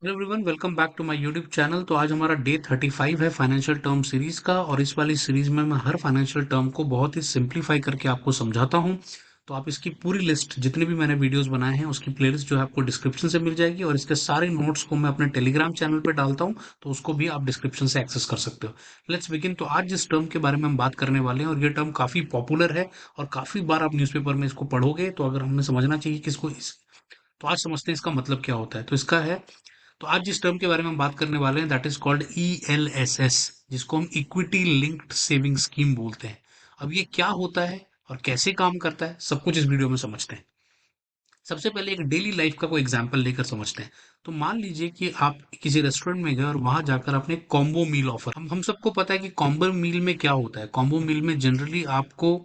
Hello everyone, welcome back to my YouTube channel. तो आज हमारा डे 35 है फाइनेंशियल टर्म सीरीज का, और इस वाली सीरीज में मैं हर फाइनेंशियल टर्म को बहुत ही सिंप्लीफाई करके आपको समझाता हूं। तो आप इसकी पूरी लिस्ट, जितने भी मैंने वीडियोस बनाए हैं उसकी प्लेलिस्ट जो है आपको डिस्क्रिप्शन से मिल जाएगी, और इसके सारे नोट्स को मैं अपने टेलीग्राम चैनल पे डालता हूं, तो उसको भी आप डिस्क्रिप्शन से एक्सेस कर सकते हो। Let's begin. तो आज जिस टर्म के बारे में हम बात करने वाले हैं, और ये टर्म काफी पॉपुलर है और काफी बार आप न्यूज़पेपर में इसको पढ़ोगे, तो अगर हमें समझना चाहिए कि इसको तो आज समझते हैं इसका मतलब क्या होता है। तो इसका है, तो आज जिस टर्म के बारे में हम बात करने वाले हैं दैट इज कॉल्ड ELSS, जिसको हम इक्विटी लिंक्ड सेविंग स्कीम बोलते हैं। अब ये क्या होता है और कैसे काम करता है, सब कुछ इस वीडियो में समझते हैं। सबसे पहले एक डेली लाइफ का कोई एग्जांपल लेकर समझते हैं। तो मान लीजिए कि आप किसी रेस्टोरेंट में गए और वहां जाकर आपने कॉम्बो मील ऑफर, हम सबको पता है कि कॉम्बो मील में क्या होता है। कॉम्बो मील में जनरली आपको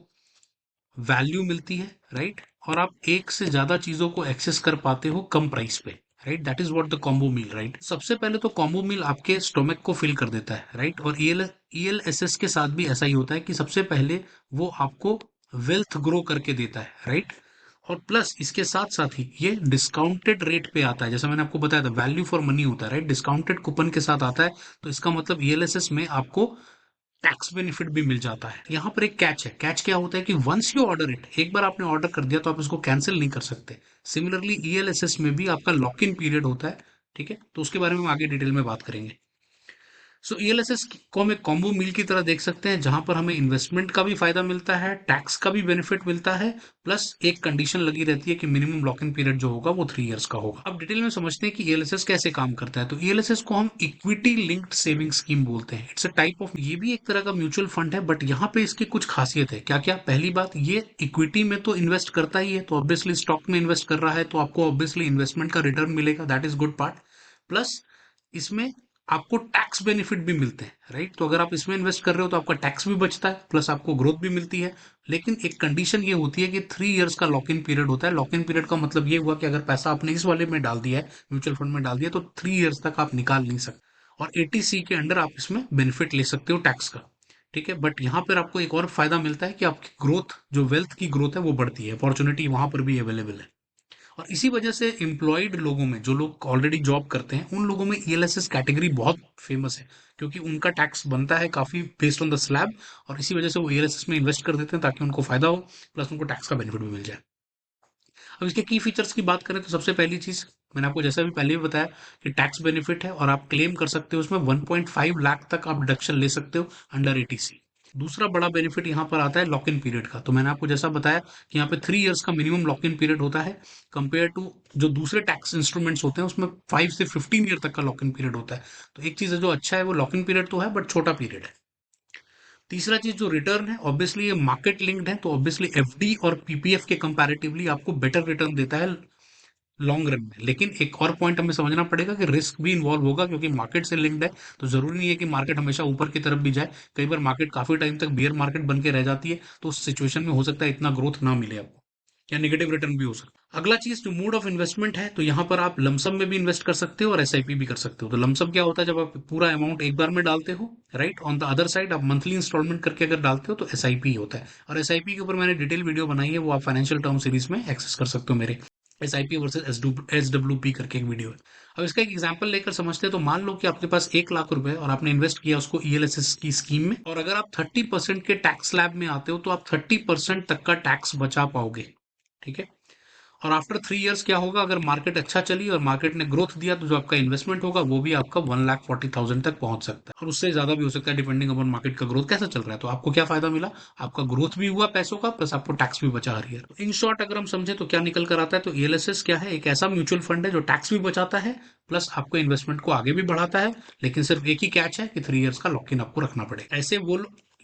वैल्यू मिलती है, राइट, और आप एक से ज्यादा चीजों को एक्सेस कर पाते हो कम प्राइस पे, right. That is what the combo meal, right. सबसे पहले तो कॉम्बो मील आपके स्टोमक को फिल कर देता है, राइट। और ELSS के साथ भी ऐसा ही होता है कि सबसे पहले वो आपको वेल्थ ग्रो करके देता है, राइट। और प्लस इसके साथ साथ ही ये डिस्काउंटेड रेट पे आता है, जैसा मैंने आपको बताया था, वैल्यू फॉर मनी होता है, राइट। डिस्काउंटेड कूपन के साथ आता है। तो इसका मतलब ELSS में आपको टैक्स बेनिफिट भी मिल जाता है। यहाँ पर एक कैच है। कैच क्या होता है कि वंस यू ऑर्डर इट, एक बार आपने ऑर्डर कर दिया तो आप इसको कैंसिल नहीं कर सकते। सिमिलरली ELSS में भी आपका लॉक इन पीरियड होता है, ठीक है। तो उसके बारे में हम आगे डिटेल में बात करेंगे। सो ELSS को हम एक कॉम्बो मील की तरह देख सकते हैं, जहां पर हमें इन्वेस्टमेंट का भी फायदा मिलता है, टैक्स का भी बेनिफिट मिलता है, प्लस एक कंडीशन लगी रहती है कि मिनिमम लॉक इन पीरियड जो होगा वो 3 इयर्स का होगा। अब डिटेल में समझते हैं कि ELSS कैसे काम करता है। तो ELSS को हम इक्विटी लिंक्ड सेविंग स्कीम बोलते हैं। इट्स अ टाइप ऑफ, ये भी एक तरह का म्यूचुअल फंड है, बट यहाँ पे इसकी कुछ खासियत है। क्या क्या? पहली बात, ये इक्विटी में तो इन्वेस्ट करता ही है, तो ऑब्वियसली स्टॉक में इन्वेस्ट कर रहा है तो आपको ऑब्वियसली इन्वेस्टमेंट का रिटर्न मिलेगा, that is good part. Plus इसमें आपको टैक्स बेनिफिट भी मिलते हैं, राइट। तो अगर आप इसमें इन्वेस्ट कर रहे हो तो आपका टैक्स भी बचता है, प्लस आपको ग्रोथ भी मिलती है। लेकिन एक कंडीशन ये होती है कि 3 इयर्स का लॉक इन पीरियड होता है। लॉक इन पीरियड का मतलब ये हुआ कि अगर पैसा आपने इस वाले में डाल दिया है, म्यूचुअल फंड में डाल दिया, तो 3 इयर्स तक आप निकाल नहीं सकते, और 80C के अंडर आप इसमें बेनिफिट ले सकते हो टैक्स का, ठीक है। बट यहाँ पर आपको एक और फायदा मिलता है कि आपकी ग्रोथ, जो वेल्थ की ग्रोथ है वो बढ़ती है, अपॉर्चुनिटी वहां पर भी अवेलेबल है। और इसी वजह से एम्प्लॉयड लोगों में, जो लोग ऑलरेडी जॉब करते हैं, उन लोगों में ELSS कैटेगरी बहुत फेमस है, क्योंकि उनका टैक्स बनता है काफी बेस्ड ऑन द स्लैब, और इसी वजह से वो ELSS में इन्वेस्ट कर देते हैं ताकि उनको फायदा हो, प्लस उनको टैक्स का बेनिफिट भी मिल जाए। अब इसके की फीचर्स की बात करें तो सबसे पहली चीज, मैंने आपको जैसा भी पहले भी बताया कि टैक्स बेनिफिट है, और आप क्लेम कर सकते हो उसमें 1.5 लाख तक आप डिडक्शन ले सकते हो अंडर 80C। दूसरा बड़ा बेनिफिट यहाँ पर आता है लॉक इन पीरियड का। तो मैंने आपको जैसा बताया कि यहाँ पे 3 इयर्स का मिनिमम लॉक इन पीरियड होता है, कंपेयर टू जो दूसरे टैक्स इंस्ट्रूमेंट्स होते हैं उसमें 5 से 15 ईयर तक का लॉक इन पीरियड होता है। तो एक चीज है जो अच्छा है, वो लॉक इन पीरियड तो है बट छोटा पीरियड है। तीसरा चीज जो रिटर्न है, ऑब्वियसली ये मार्केट लिंक्ड है, तो ऑब्वियसली FD और PPF के कंपैरेटिवली आपको बेटर रिटर्न देता है लॉन्ग रन में। लेकिन एक और पॉइंट हमें समझना पड़ेगा कि रिस्क भी इन्वॉल्व होगा, क्योंकि मार्केट से लिंक्ड है। तो जरूरी नहीं है कि मार्केट हमेशा ऊपर की तरफ भी जाए। कई बार मार्केट काफी टाइम तक बियर मार्केट बन के रह जाती है, तो उस सिचुएशन में हो सकता है इतना ग्रोथ ना मिले आपको, या नेगेटिव रिटर्न भी हो सकता है। अगला चीज जो मोड ऑफ इन्वेस्टमेंट है, तो यहाँ पर आप लमसम में भी इन्वेस्ट कर सकते हो और SIP भी कर सकते हो। तो लमसम क्या होता है, जब आप पूरा अमाउंट एक बार में डालते हो, right. On the other side आप मंथली इंस्टॉलमेंट करके अगर डालते हो तो SIP होता है। और SIP के ऊपर मैंने डिटेल वीडियो बनाई है, वो आप फाइनेंशियल टर्म सीरीज में एक्सेस कर सकते हो मेरे। SIP वर्सेस SWP करके एक वीडियो है। अब इसका एक एग्जांपल लेकर समझते हैं। तो मान लो कि आपके पास 1 लाख रुपए और आपने इन्वेस्ट किया उसको ELSS की स्कीम में, और अगर आप 30% के टैक्स स्लैब में आते हो तो आप 30% तक का टैक्स बचा पाओगे, ठीक है। और आफ्टर 3 इयर्स क्या होगा, अगर मार्केट अच्छा चली और मार्केट ने ग्रोथ दिया, तो जो आपका इन्वेस्टमेंट होगा वो भी आपका 1,40,000 तक पहुंच सकता है, और उससे ज्यादा भी हो सकता है, डिपेंडिंग अपॉन मार्केट का ग्रोथ कैसा चल रहा है। तो आपको क्या फायदा मिला, आपका ग्रोथ भी हुआ पैसों का, प्लस आपको टैक्स भी बचा हर ईयर। इन शॉर्ट अगर हम समझे तो क्या निकल कर आता है, तो ELSS क्या है, एक ऐसा म्यूचुअल फंड है जो टैक्स भी बचाता है, प्लस आपको इन्वेस्टमेंट को आगे भी बढ़ाता है। लेकिन सिर्फ एक ही कैच है कि 3 इयर्स का लॉक इन आपको रखना पड़ेगा। ऐसे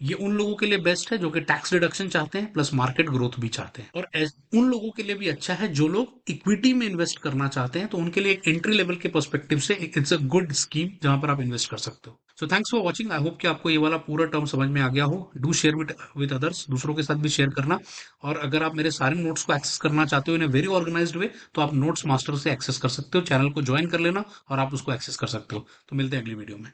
ये उन लोगों के लिए बेस्ट है जो कि टैक्स रिडक्शन चाहते हैं, प्लस मार्केट ग्रोथ भी चाहते हैं। और उन लोगों के लिए भी अच्छा है जो लोग इक्विटी में इन्वेस्ट करना चाहते हैं, तो उनके लिए एक एंट्री लेवल के पर्सपेक्टिव से इट्स अ गुड स्कीम जहां पर आप इन्वेस्ट कर सकते हो। So thanks for watching. I hope कि आपको ये वाला पूरा टर्म समझ में आ गया हो। डू शेयर विद अदर्स, दूसरों के साथ भी शेयर करना। और अगर आप मेरे सारे नोट्स को एक्सेस करना चाहते हो इन वेरी ऑर्गेनाइज्ड वे, तो आप नोट्स मास्टर से एक्सेस कर सकते हो। चैनल को ज्वाइन कर लेना और आप उसको एक्सेस कर सकते हो। तो मिलते हैं अगली वीडियो में।